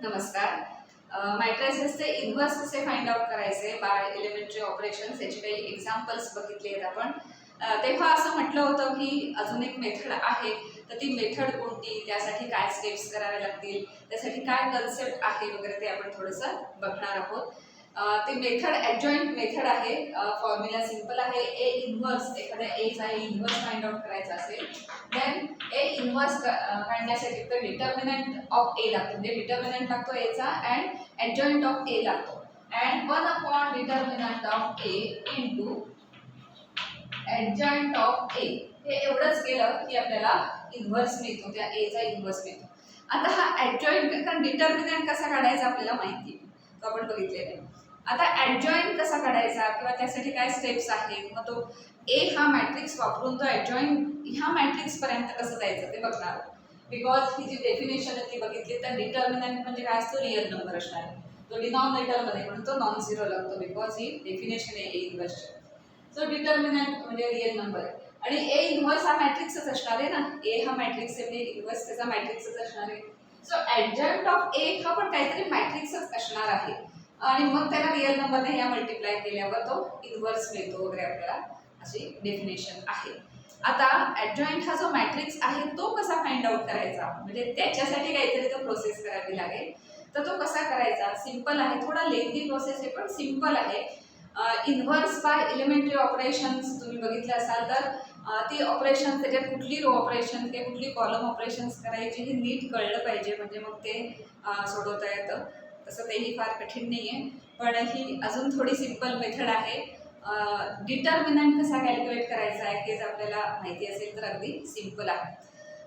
नमस्कार. मॅट्रिसेसचे इन्व्हर्स कसे find out करायचे बाय एलिमेंटरी ऑपरेशन्स याचे काही एक्झाम्पल्स बघितले आहेत आपण. तेव्हा असं म्हटलं होतं की अजून एक मेथड आहे, तर ती मेथड कोणती, त्यासाठी काय स्टेप्स करावे लागतील, त्यासाठी काय कन्सेप्ट आहे वगैरे ते आपण थोडंसं बघणार आहोत. ती मेथड ॲडजॉइंट मेथड आहे. फॉर्म्युला सिंपल आहे. ए इन्व्हर्स एखाद्या एचा इन्व्हर्स फाइंड आउट करायचा असेल देन ए इन्व्हर्स काढण्यासाठी तर डिटर्मिनंट ऑफ ए लागतो, म्हणजे डिटर्मिनंट लागतो एचा अँड ॲडजॉइंट ऑफ ए लागतो and 1 determinant of A into adjoint of A. हे एवढंच केलं की आपल्याला इन्व्हर्स मिळतो, त्या एचा इन्व्हर्स मिळतो. आता हा ॲडजॉइंट, कारण डिटर्मिनंट कसा काढायचा आपल्याला माहिती आहे, तो आपण बघितलेलं आहे. आता ॲडजॉइंट कसा काढायचा किंवा त्यासाठी काय स्टेप्स आहेत, मग तो ए हा मॅट्रिक्स वापरून तो ॲडजॉइंट ह्या मॅट्रिक्सपर्यंत कसं जायचं ते बघणार. बिकॉज ही जी डेफिनेशन आहे ती बघितली तर डिटर्मिनंट म्हणजे काय असतो, रिअल नंबर असणार आहे. तो डिनॉमिनेटरमध्ये म्हणून तो नॉन झिरो लागतो, बिकॉज ही डेफिनेशन आहे ए इन्व्हर्सची. सो डिटर्मिनंट म्हणजे रिअल नंबर आहे आणि ए इन्व्हर्स हा मॅट्रिक्सच असणार आहे ना. ए हा मॅट्रिक्स आहे, इन्व्हर्स त्याचा मॅट्रिक्सच असणार आहे. सो ॲडजॉइंट ऑफ ए हा पण काहीतरी मॅट्रिक्सच असणार आहे आणि मग त्याला रिअल नंबरने या मल्टिप्लाय केल्यावर तो इन्व्हर्स मिळतो वगैरे, आपल्याला अशी डेफिनेशन आहे. आता ॲडजॉइंट हा जो मॅट्रिक्स आहे तो कसा फाइंड आउट करायचा, म्हणजे त्याच्यासाठी काहीतरी तो प्रोसेस करावी लागेल. तर तो कसा करायचा, सिंपल आहे, थोडा लेंथी प्रोसेस आहे पण सिंपल आहे. इन्व्हर्स बाय एलिमेंटरी ऑपरेशन्स तुम्ही बघितलं असाल तर ती ऑपरेशन, त्याच्यात कुठली रो ऑपरेशन किंवा कुठली कॉलम ऑपरेशन्स करायची हे नीट कळलं पाहिजे, म्हणजे मग ते सोडवता येतं. तसं तेही फार कठीण नाही आहे, पण ही अजून थोडी सिंपल मेथड आहे. डिटर्मिनंट कसा कॅल्क्युलेट करायचा आहे हे जर आपल्याला माहिती असेल तर अगदी सिंपल आहे.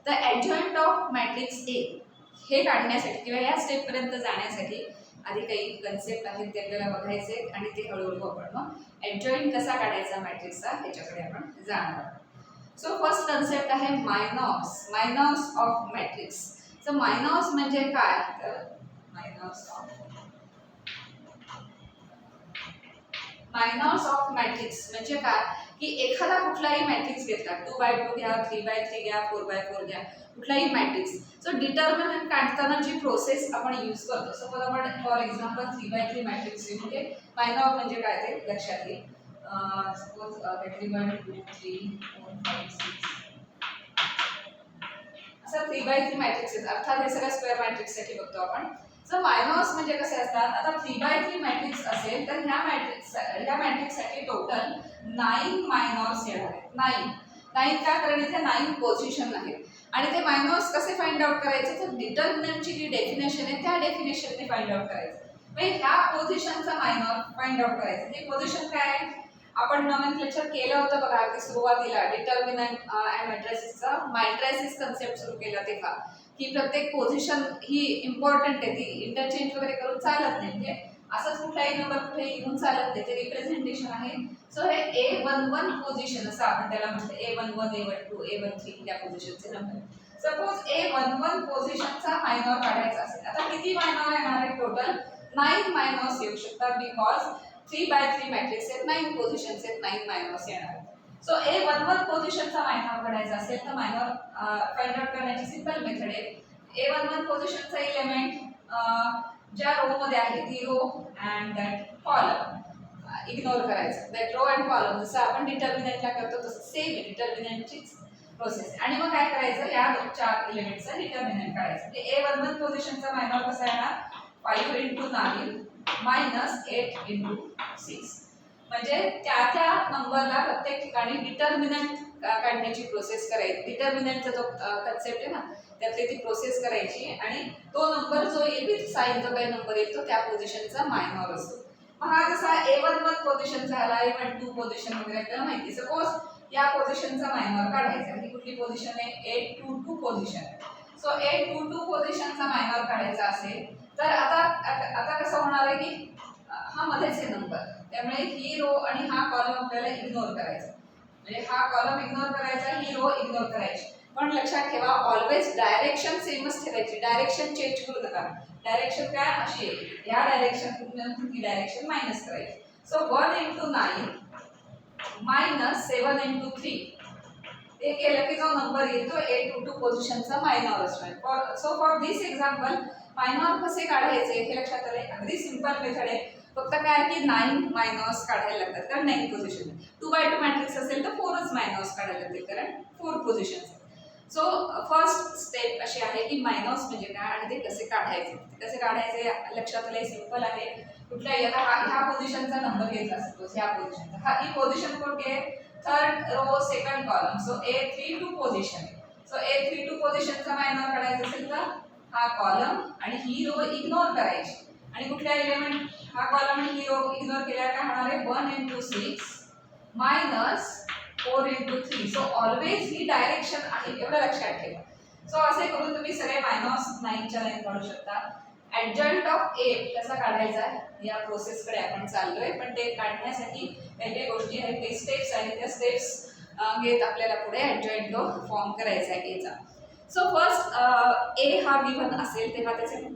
तर ॲडजॉइंट ऑफ मॅट्रिक्स ए हे काढण्यासाठी किंवा या स्टेपपर्यंत जाण्यासाठी आधी काही कन्सेप्ट आहेत ते आपल्याला बघायचे आहेत आणि ते हळूहळू आपण मग ॲडजॉइंट कसा काढायचा मॅट्रिक्सचा ह्याच्याकडे आपण जाणार आहोत. सो फर्स्ट कन्सेप्ट आहे मायनॉस ऑफ मॅट्रिक्स. सो मायनॉस म्हणजे काय, तर मायनॉस ऑफ मॅट्रिक्स म्हणजे काय की एखादा कुठलाही मॅट्रिक्स घेतला, 2x2 घ्या, 3x3 घ्या, 4x4 घ्या, कुठलाही मॅट्रिक्स. सो डिटर्मिनंट काढताना जी प्रोसेस आपण यूज करतो, सपोज आपण फॉर एक्झाम्पल 3x3 मॅट्रिक्स म्हणजे मायनॉस म्हणजे काय ते लक्षात येईल. सपोज 1 2 3 4 5 6 असं 3x3 मॅट्रिक्स आहेत. अर्थात हे सगळं स्क्वेअर मॅट्रिक्ससाठी बघतो आपण. सो मायनॉस म्हणजे कसे असतात, आता 3x3 मॅट्रिक्स असेल तर ह्या मॅट्रिक्ससाठी टोटल 9 मायनॉस येणार आहेत. 9 का, कारण इथे 9 पोझिशन आहेत आणि ते मायनॉस कसे फाइंड आउट करायचे, तर डिटर्मिनंटची जी डेफिनेशन आहे त्या डेफिनेशनने फाइंड आउट करायचं. म्हणजे ह्या पोझिशनचा मायनॉस फाइंड आउट करायचं. ही पोझिशन काय आहे, आपण नॉमेनक्लेचर केलं होतं बघा की सुरुवातीला डिटर्मिनंट अँड मॅट्रिसेसचा मॅट्रिसेस कन्सेप्ट सुरू केला तेव्हा, की प्रत्येक पोझिशन ही इम्पॉर्टंट आहे, ती इंटरचेंज वगैरे करून चालत नाही, म्हणजे असंच कुठलाही नंबर कुठेही घेऊन चालत नाही, ते रिप्रेझेंटेशन आहे. सो हे A11 पोझिशन असं आपण त्याला म्हणतो, A11 A12 A13 या पोझिशनचे नंबर. सपोज A11 पोझिशनचा मायनॉर काढायचा असेल, आता किती मायनॉर येणार आहे, टोटल 9 मायनॉर्स येऊ शकतात, बिकॉज 3x3 मॅट्रिक्स आहेत, 9 पोझिशन्स आहेत, 9 मायनॉर्स येणार आहेत. सो A11 पोझिशनचा मायनॉर काढायचा असेल तर मायनॉर फाइंड आउट करण्याची सिंपल मेथड आहे. A11 पोझिशनचा एलिमेंट ज्या रो मध्ये आहे ती row and that column ignore करायचं. दॅट रो अँड कॉलम जसं आपण डिटर्मिनंटला करतो तसं सेम आहे, डिटर्मिनंटचीच प्रोसेस. आणि मग काय करायचं, या 4 एलिमेंटचा डिटर्मिनंट काढायचं. म्हणजे A11 पोझिशनचा मायनॉर कसा येणार, 5 × 9 - 8 × 6. म्हणजे त्या नंबरला प्रत्येक ठिकाणी डिटर्मिनंट काढण्याची प्रोसेस करायची. डिटर्मिनंटचा जो कन्सेप्ट आहे ना, त्यातली ती प्रोसेस करायची आणि तो नंबर जो येईल विथ साइन जो काही नंबर येईल तो त्या पोझिशनचा मायनॉर असतो. मग हा जसा A11 पोझिशन झाला, A12 पोझिशन वगैरे आपल्याला माहिती. सपोज या पोझिशनचा मायनॉर काढायचा, ही कुठली पोझिशन आहे, 822 पोझिशन. सो 822 पोझिशनचा मायनॉर काढायचा असेल तर आता कसं होणार आहे की हा मध्येच आहे नंबर, त्यामुळे ही रो आणि हा कॉलम आपल्याला इग्नोर करायचा. म्हणजे हा कॉलम इग्नोर करायचा, ही रो इग्नोर करायची. पण लक्षात ठेवा, ऑलवेज डायरेक्शन सेमच ठेवायची, डायरेक्शन चेंज करू नका. डायरेक्शन काय अशी आहे, ह्या डायरेक्शन ही डायरेक्शन मायनस करायची. सो 1 × 9 - 7 × 3 ते केलं की जो नंबर येईल तो 822 पोझिशनचा मायनॉर असणार. So for this example minor कसे काढायचे हे लक्षात आले. अगदी सिंपल मेथड आहे. फक्त काय की 9 मायनॉर्स काढायला लागतात कारण 9 पोझिशन. 2x2 मॅट्रिक्स असेल तर 4च मायनॉर्स काढायला लागतील कारण 4 पोझिशन्स. सो फर्स्ट स्टेप अशी आहे की मायनॉर्स म्हणजे काय आणि ते कसे काढायचे. कसे काढायचे लक्षात आले, सिंपल आहे. कुठल्याही आता ह्या पोझिशनचा नंबर घ्यायचा सपोज ह्या पोझिशनचा. ही पोझिशन कोणती आहे? Third row second column. So A32 position. So A32 पोझिशनचा मायनॉर काढायचा असेल तर हा कॉलम आणि ही रो इग्नोर करायची. आणि कुठल्या एलिमेंट हा कॉलम आणि ही रो इग्नोर केल्यावर काय होणार आहे? 1 into 6 minus 4 into 3. So always ही डायरेक्शन आहे एवढं लक्षात ठेवा. सो असे करून तुम्ही सगळे मायनस 9च्या लाईन काढू शकता. ऍडजंट ऑफ ए कसा काढायचा या प्रोसेसकडे आपण चाललोय, पण ते काढण्यासाठी काही काही गोष्टी आहेत, काही स्टेप्स आहेत. त्या स्टेप्स घेत आपल्याला पुढे ऍडजॉइंट लो फॉर्म करायचा आहे एचा. सो फर्स्ट ए हा गिव्हन असेल तेव्हा त्याचे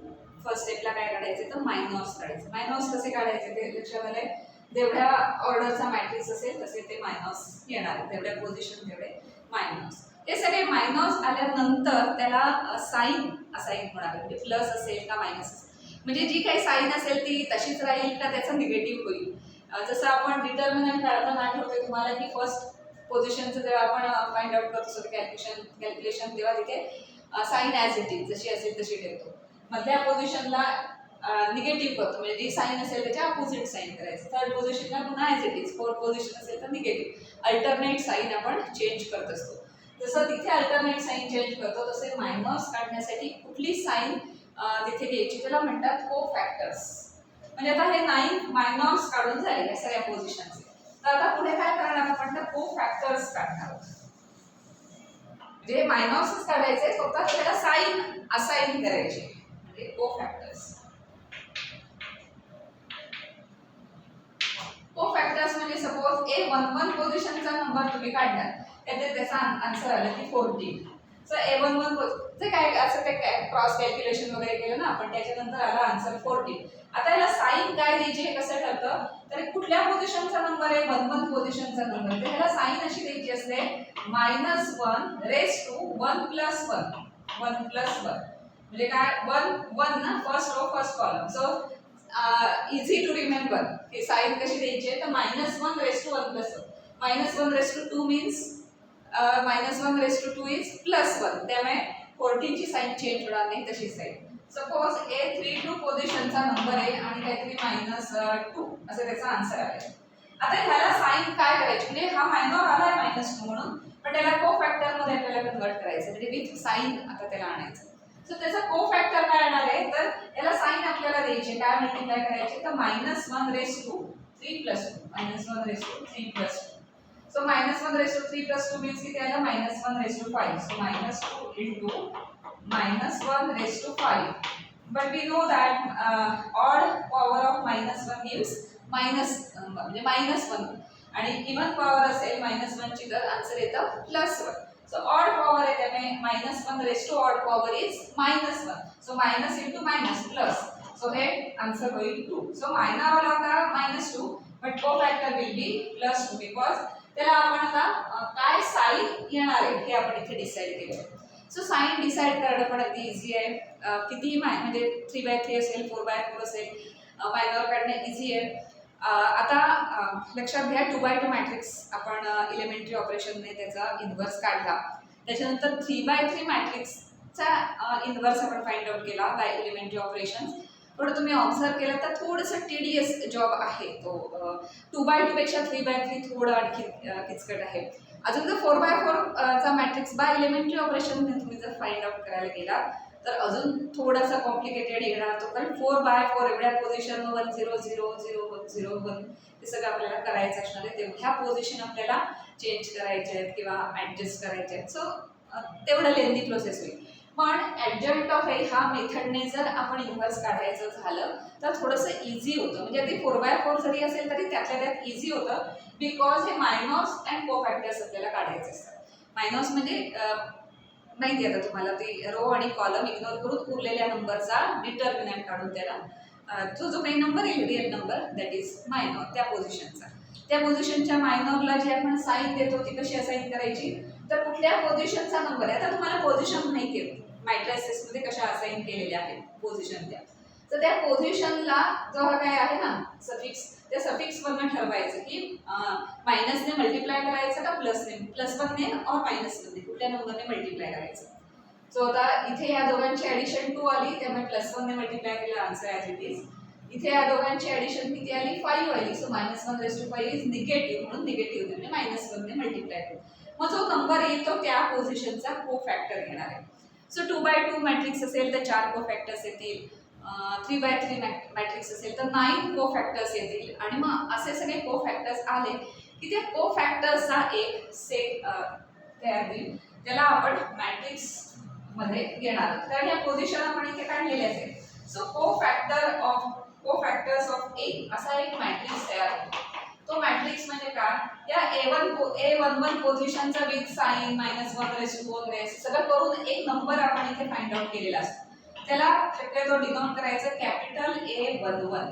फर्स्ट स्टेपला काय काढायचे तर मायनॉर्स काढायचे. मायनॉर्स कसे काढायचे ते लक्षात आले. जेवढ्या ऑर्डरचा मॅट्रिक्स असेल तसे ते मायनॉर्स येणार, तेवढ्या पोझिशन तेवढे मायनॉर्स. हे सगळे मायनॉर्स आल्यानंतर त्याला साईन असाइन होणार, म्हणजे प्लस असेल का मायनस असेल, म्हणजे जी काही साईन असेल ती तशीच राहील का त्याचा निगेटिव्ह होईल. जसं आपण डिटर्मिनंट काढताना आठवते तुम्हाला की फर्स्ट पोझिशनचं जेव्हा आपण फाइंड आउट करतो कॅल्क्युलेशन तेव्हा तिथे साईन ॲज इट इज जशी असेल तशी ठेवतो. मधल्या पोझिशनला निगेटिव्ह करतो, म्हणजे जी साईन असेल त्याच्या अपोजिट साईन करायचं. थर्ड पोझिशनला पुन्हा as it is. Fourth position असेल तर निगेटिव्ह. अल्टरनेट साईन आपण चेंज करत असतो. जसं तिथे अल्टरनेट साईन चेंज करतो तसे मायनॉर्स काढण्यासाठी कुठली साईन तिथे घ्यायची त्याला म्हणतात को फॅक्टर्स. म्हणजे आता हे 9 मायनॉर्स काढून झाले या सगळ्या पोझिशनचे. तर आता पुढे काय करणार आपण तर को फॅक्टर्स काढणार आहोत. म्हणजे मायनॉर्सच काढायचे, फक्त त्याला साईन असाइन करायची, म्हणजे को फॅक्टर्स. को फॅक्टर्स म्हणजे सपोज A11 पोझिशनचा नंबर तुम्ही काढला, त्याचा आन्सर आला की 14. सो A11 जे काय असं ते क्रॉस कॅल्क्युलेशन वगैरे केलं ना आपण, त्याच्यानंतर आला आन्सर 14. आता याला साईन काय द्यायची हे कसं ठरतं तर कुठल्या पोझिशनचा नंबर आहे? 11 पोझिशनचा नंबर. तर ह्याला साईन अशी द्यायची असते -1 रेस टू 1 + 1. 1 + 1 म्हणजे काय 1 ना first row first column. So easy to remember की साईन कशी द्यायची आहे तर -1 raise to 1 + 1. -1 raise to 2 means -1 raise to 2 is +1. त्यामुळे 14 ची साईन चेंज होणार नाही, तशी साईन. सपोज A32 पोझिशनचा नंबर आहे आणि काहीतरी -2 असं त्याचा आन्सर आहे. आता ह्याला साईन काय करायची, म्हणजे हा मायनॉर आलाय -2 म्हणून, पण त्याला को फॅक्टर मध्ये आपल्याला कन्वर्ट करायचं, म्हणजे विथ साईन आता त्याला आणायचं. सो त्याचा को फॅक्टर काय येणार आहे तर याला साईन आपल्याला द्यायची, काय मल्टिप्लाय करायचे तर -1 raise to 3 + 2. -1 raise to 3 + 2. So -1 raise to 3 + 2 means की त्याला -1 raise to 5. So -2 into -1 raise to 5. But we know that odd power of -1 gives म्हणजे -1 आणि इवन पॉवर असेल -1 ची तर आन्सर येतं +1. सो ऑड पॉवर आहे त्यामुळे -1 raise to odd power is -1. So minus into minus plus. So हे answer होईल 2. सो मायनर वाला होता -2 बट को फॅक्टर विल बी +2 बिकॉज त्याला आपण आता काय साईन येणार आहे हे आपण इथे डिसाईड केलं. सो साईन डिसाईड करणं पण अगदी इझी आहे. कितीही म्हणजे 3/3 असेल 4/4 असेल मायनॉर काढणं इझी आहे. आता लक्षात घ्या 2/2 मॅट्रिक्स आपण इलेमेंटरी ऑपरेशनने त्याचा इन्व्हर्स काढला. त्याच्यानंतर 3/3 मॅट्रिक्सचा इन्व्हर्स आपण फाइंड आउट केला बाय इलेमेंटरी ऑपरेशन्स. पण तुम्ही ऑब्झर्व केलं तर थोडंसं टीडीएस जॉब आहे तो. 2/2 पेक्षा 3/3 थोडं आणखी किचकट आहे. अजून जर 4/4 चा मॅट्रिक्स बाय इलेमेंटरी ऑपरेशन तुम्ही जर फाइंड आउट करायला गेला तर अजून थोडासा कॉम्प्लिकेटेड येणार तो, कारण 4/4 एवढ्या पोझिशन 1 0 0 0 1 0 1 हे सगळं आपल्याला करायचं असणार आहे. तेवढ्या पोझिशन आपल्याला चेंज करायचे आहेत किंवा ॲडजस्ट करायचे आहेत. सो तेवढं लेंदी प्रोसेस होईल. पण ॲडजंट ऑफ ए ह्या मेथडने जर आपण इन्व्हर्स काढायचं झालं तर थोडंसं इझी होतं. म्हणजे ते 4/4 जरी असेल तरी त्यातल्या त्यात इझी होतं बिकॉज हे मायनॉर्स अँड को फॅक्टर्स आपल्याला काढायचे असतात. मायनॉर्स म्हणजे माहिती आता तुम्हाला ते रो आणि कॉलम इग्नोर करून उरलेल्या नंबरचा डिटर्मिनंट काढून त्याला जो काही नंबर येईल real number that is minor त्या पोझिशनचा. त्या पोझिशनच्या मायनॉरला जी आपण साईन देतो ती कशी असाइन करायची तर कुठल्या पोझिशनचा नंबर आहे. आता तुम्हाला पोझिशन माहिती आहे मॅट्रिसेस मध्ये कशा असाइन केलेल्या आहेत पोझिशन त्या. तर त्या पोझिशनला जो हा काय आहे ना सफिक्स, त्या सफिक्स वरनं ठरवायचं की मायनसने मल्टिप्लाय करायचं का प्लस वनने और मायनस वनने कुठल्या नंबरने मल्टिप्लाय करायचं. सो आता इथे या दोघांची ऍडिशन 2 आली, त्यामुळे प्लस वनने मल्टिप्लाय केलं, आन्सर ॲज इट इज. इथे या दोघांची ऍडिशन किती आली 5 आली, सो -1 इज निगेटिव्ह, म्हणून निगेटिव्ह म्हणजे -1ने मल्टिप्लाय करू. मग जो नंबर येईल तो त्या पोझिशनचा कोफॅक्टर घेणार आहे. सो 2x2 मॅट्रिक्स असेल तर 4 कोफॅक्टर्स येतील, 3x3 मॅट्रिक्स असेल तर 9 कोफॅक्टर्स येतील. आणि मग असे सगळे कोफॅक्टर्स आले की त्या कोफॅक्टर्सचा एक सेट तयार होईल, त्याला आपण मॅट्रिक्स मध्ये घेणार. कारण या पोझिशन आपण इथे काढलेले असेल. सो कोफॅक्टर्स ऑफ ए असा एक मॅट्रिक्स तयार होतो. तो मॅट्रिक्स म्हणजे काय, या A11 पोझिशनचा विथ साइन -1 सगळं करून एक नंबर आपण इथे फाइंड आउट केलेला असतो. त्याला शक्यतो डिनोट करायचं capital A11.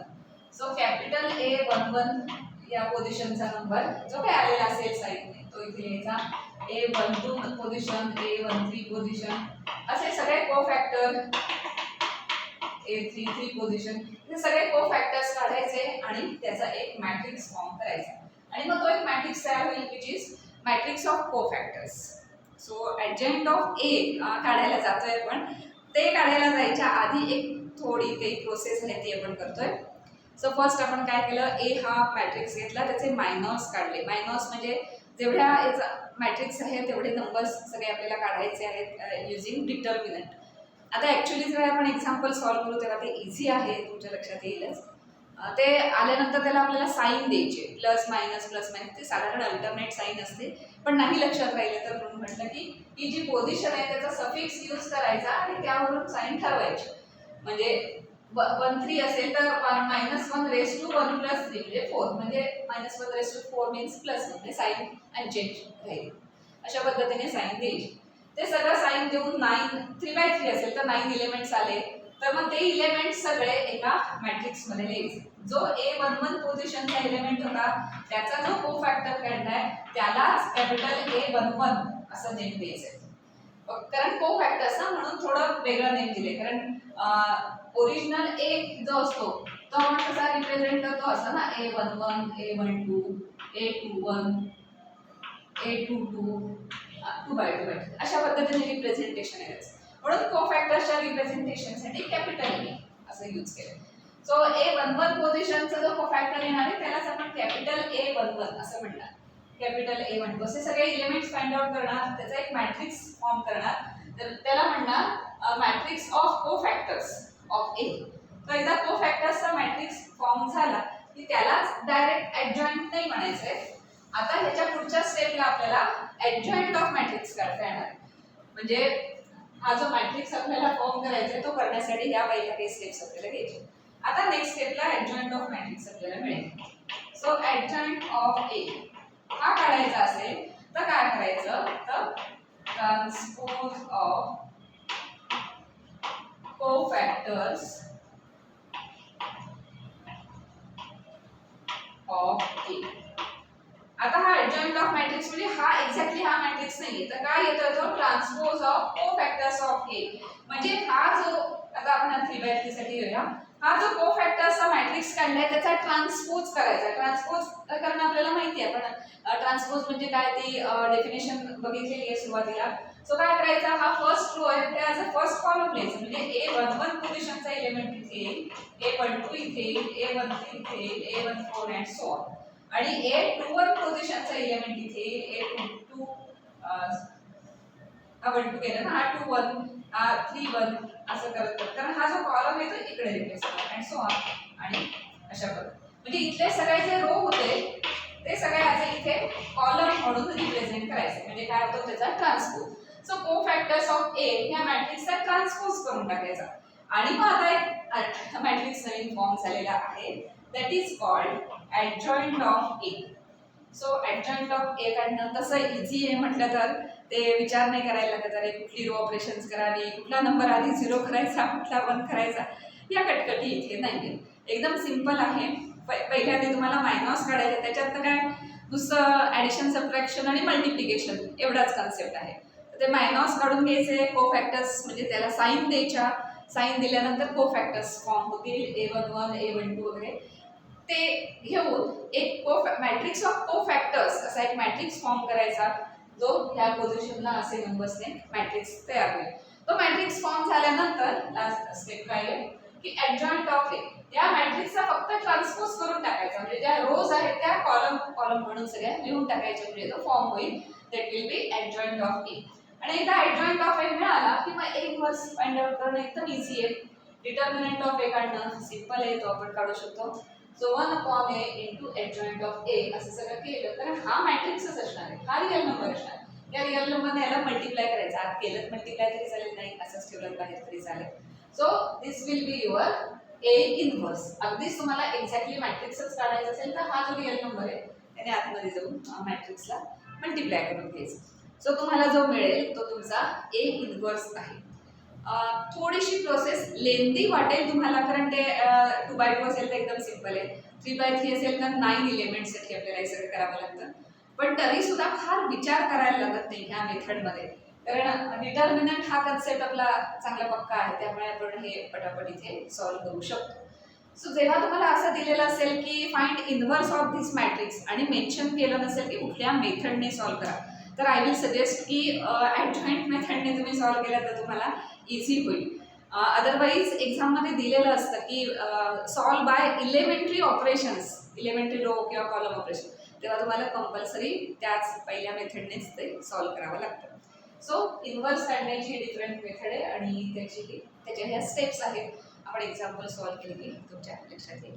So capital A11 या पोझिशनचा नंबर जो काय आलेला असेल साइनने तो इथे लिहायचा. A12 पोझिशन, A13 पोझिशन, असे सगळे कोफॅक्टर, A33 पोझिशन, हे सगळे कोफॅक्टर्स काढायचे आणि त्याचा एक मॅट्रिक्स फॉर्म करायचा. आणि मग तो एक मॅट्रिक्स तयार होईल which is matrix of cofactors. So adjoint of A काढायला जातोय, पण ते काढायला जायच्या आधी एक थोडी काही प्रोसेस आहे ती आपण करतोय. सो फर्स्ट आपण काय केलं, ए हा मॅट्रिक्स घेतला, त्याचे मायनॉर्स काढले. मायनॉर्स म्हणजे जेवढ्या याचा मॅट्रिक्स आहे तेवढे नंबर्स सगळे आपल्याला काढायचे आहेत युजिंग डिटर्मिनंट. आता ॲक्च्युली जेव्हा आपण एक्झाम्पल सॉल्व्ह करू तेव्हा ते इझी आहे, तुमच्या लक्षात येईलच. ते आल्यानंतर त्याला आपल्याला साईन द्यायचे, प्लस मायनस ते साधारण अल्टरनेट साईन असते, पण नाही लक्षात राहिलं तर म्हणून म्हटलं की ही जी पोझिशन आहे त्याचा सफिक्स यूज करायचा आणि त्यावरून साईन ठरवायची. म्हणजे 13 असेल तर -1 + 3 म्हणजे 4, म्हणजे -1 / 4 मीन्स +1 म्हणजे साईन अनचेंज राहील. अशा पद्धतीने साईन द्यायची. ते सगळं साईन देऊन 3x3 असेल तर 9 एलिमेंट्स आले, तर मग ते एलिमेंट्स सगळे एका मॅट्रिक्स मध्ये लिहायचे. जो A11 पोझिशनचा एलिमेंट होता त्याचा जो कोफॅक्टर काढलाय त्यालाच कॅपिटल A11 असं नेम द्यायचं. कारण कोफॅक्टर्स ना म्हणून थोडं वेगळं नेम दिले, कारण ओरिजिनल A जो असतो तो आपण कसा रिप्रेझेंट करतो असं ना, A11, A12, A21, A22, 2x2 अशा पद्धतीने रिप्रेझेंटेशन आहे. म्हणून कोफॅक्टर्सच्या रिप्रेझेंटेशनसाठी कॅपिटल ए असं यूज केलं. सो A11 पोझिशनचा जो कोफॅक्टर येणार आहे त्यालाच आपण कॅपिटल A11 असं म्हणणार. कॅपिटल A12 असे सगळे एलिमेंट्स फाइंड आउट करणार, त्याचा एक मॅट्रिक्स फॉर्म करणार, तर त्याला म्हणणार मॅट्रिक्स ऑफ कोफॅक्टर्स ऑफ ए. तर एकदा कोफॅक्टर्सचा मॅट्रिक्स फॉर्म झाला की त्यालाच डायरेक्ट ऍडजॉइंट नाही म्हणायचंय. आता ह्याच्या पुढच्या स्टेपला आपल्याला ऍडजॉइंट ऑफ मॅट्रिक्स करता येणार. म्हणजे हा जो मॅट्रिक्स आपल्याला फॉर्म करायचा आहे तो करण्यासाठी ह्या पहिल्या काही स्टेप्स आपल्याला घ्यायचे. आता नेक्स्ट स्टेपला ऍडजॉइंट ऑफ मॅट्रिक्स आपल्याला मिळेल. सो ऍडजॉइंट ऑफ ए हा काढायचा असेल तर काय करायचं, तर ट्रान्सपोज ऑफ कोफॅक्टर्स ऑफ ए. आता हा ऍडजॉइंट ऑफ मॅट्रिक्स म्हणजे हा एक्झॅक्टली हा मॅट्रिक्स नाहीये, तर काय येतोय तो ट्रान्सपोज ऑफ कोफॅक्टर्स ऑफ ए. म्हणजे हा जो आता आपण 3x3 साठी घेऊया, हा जो कोफॅक्टर्सचा मॅट्रिक्स काढलाय त्याचा ट्रान्सपोज करायचा. ट्रान्सपोज करणं आपल्याला माहिती आहे, पण ट्रान्सपोज म्हणजे काय ती डेफिनेशन बघितलेली आहे सुरुवातीला. सो काय करायचं, हा फर्स्ट रो आहे त्या ॲज अ फर्स्ट कॉलम लिहायचं. म्हणजे A11 पोझिशनचा एलिमेंट इथे, A12 इथे, A13 इथे, A14 अँड सो ऑन. आणि A21 पोझिशनचा एलिमेंट इथे, A22 हा 12 केलं ना, हा 21, हा 31 असं करत कारण हा जो कॉलम आहे तो इकडे रिप्लेस करणार अँड सो ऑन. आणि अशा पद्धतीने म्हणजे इथले सगळे जे रो होते ते सगळे आज इथे कॉलम म्हणून रिप्रेझेंट करायचे. म्हणजे काय होतं त्याचा ट्रान्सपोज. सो कोफॅक्टर्स ऑफ ए ह्या मॅट्रिक्सचा ट्रान्सपोज करून टाकायचा. आणि मग आता एक मॅट्रिक्स नवीन फॉर्म झालेला आहे, that is called adjoint of A. So adjoint of A काढणं तसं इझी आहे म्हटलं तर ते विचार नाही करायला लागत, अरे कुठली रो ऑपरेशन्स करावी, कुठला नंबर आधी 0 करायचा, कुठला 1 करायचा, या कटकटी इथे नाही. एकदम सिंपल आहे. पहिल्यांदा तुम्हाला मायनॉस काढायचे, त्याच्यात काय नुसतं ॲडिशन, सबट्रॅक्शन आणि मल्टिप्लिकेशन एवढाच कन्सेप्ट आहे. ते मायनॉस काढून घ्यायचे, कोफॅक्टर्स म्हणजे त्याला साईन द्यायच्या, साईन दिल्यानंतर कोफॅक्टर्स फॉर्म होतील, A11 A12 वगैरे. ते घेऊन एक मॅट्रिक्स ऑफ कोफॅक्टर्स असा एक मॅट्रिक्स फॉर्म करायचा, जो ह्या पोझिशनला असे नंबर्सने मॅट्रिक्स तयार होईल. तो मॅट्रिक्स फॉर्म झाल्यानंतर लास्ट स्टेप काय आहे की ऍडजॉइंट ऑफ ए, या मॅट्रिक्सचा फक्त ट्रान्सपोज करून टाकायचा, म्हणजे ज्या रोज आहेत त्या कॉलम कॉलम म्हणून सगळ्या लिहून टाकायच्या, म्हणजे तो फॉर्म होईल. That will be adjoint of A. आणि एकदा ऍडजॉइंट ऑफ ए मिळाला की मग एक वर्स फाइंड आउट करणं एकदम इझी आहे. डिटर्मिनंट ऑफ ए काढणं सिंपल आहे, तो आपण काढू शकतो. So 1/a into adjoint of A असं सगळं केलं तर हा मॅट्रिक्सच असणार आहे, हा रिअल नंबर असणार. या रिअल नंबरने याला मल्टिप्लाय करायचं, आत केलं मल्टिप्लाय तरी चालेल, नाही असंच ठेवलं बाहेर तरी चालेल. So this will be your A inverse. अगदीच तुम्हाला एक्झॅक्टली मॅट्रिक्सच काढायचं असेल तर हा जो रिअल नंबर आहे त्याने आतमध्ये जाऊन मॅट्रिक्सला मल्टिप्लाय करून घ्यायचं. सो तुम्हाला जो मिळेल तो तुमचा ए इनव्हर्स आहे. थोडीशी प्रोसेस लेंदी वाटेल तुम्हाला, कारण ते 2x2 असेल तर एकदम सिंपल आहे. 3x3 असेल तर 9 एलिमेंट्ससाठी आपल्याला हे सगळं करावं लागतं. पण तरी सुद्धा फार विचार करायला लागत नाही ह्या मेथडमध्ये, कारण डिटर्मिनंट हा कन्सेप्ट आपला चांगला पक्का आहे, त्यामुळे आपण हे पटापट इथे सॉल्व्ह करू शकतो. सो जेव्हा तुम्हाला असं दिलेलं असेल की find inverse of this matrix आणि मेन्शन केलं नसेल की कुठल्या मेथडने सॉल्व्ह करा, तर आय विल सजेस्ट की ॲडजॉइंट मेथडने तुम्ही सॉल्व्ह केलं तर तुम्हाला इझी होईल. अदरवाईज एक्झाममध्ये दिलेलं असतं की solve by elementary operations, elementary row किंवा कॉलम ऑपरेशन, तेव्हा तुम्हाला कंपल्सरी त्याच पहिल्या मेथडनेच ते सॉल्व्ह करावं लागतं. सो इनव्हर्स काढण्याची डिफरंट मेथड आहे आणि त्याच्या ह्या स्टेप्स आहेत. आपण एक्झाम्पल सॉल्व्ह केली की तुमच्या लक्षात येईल.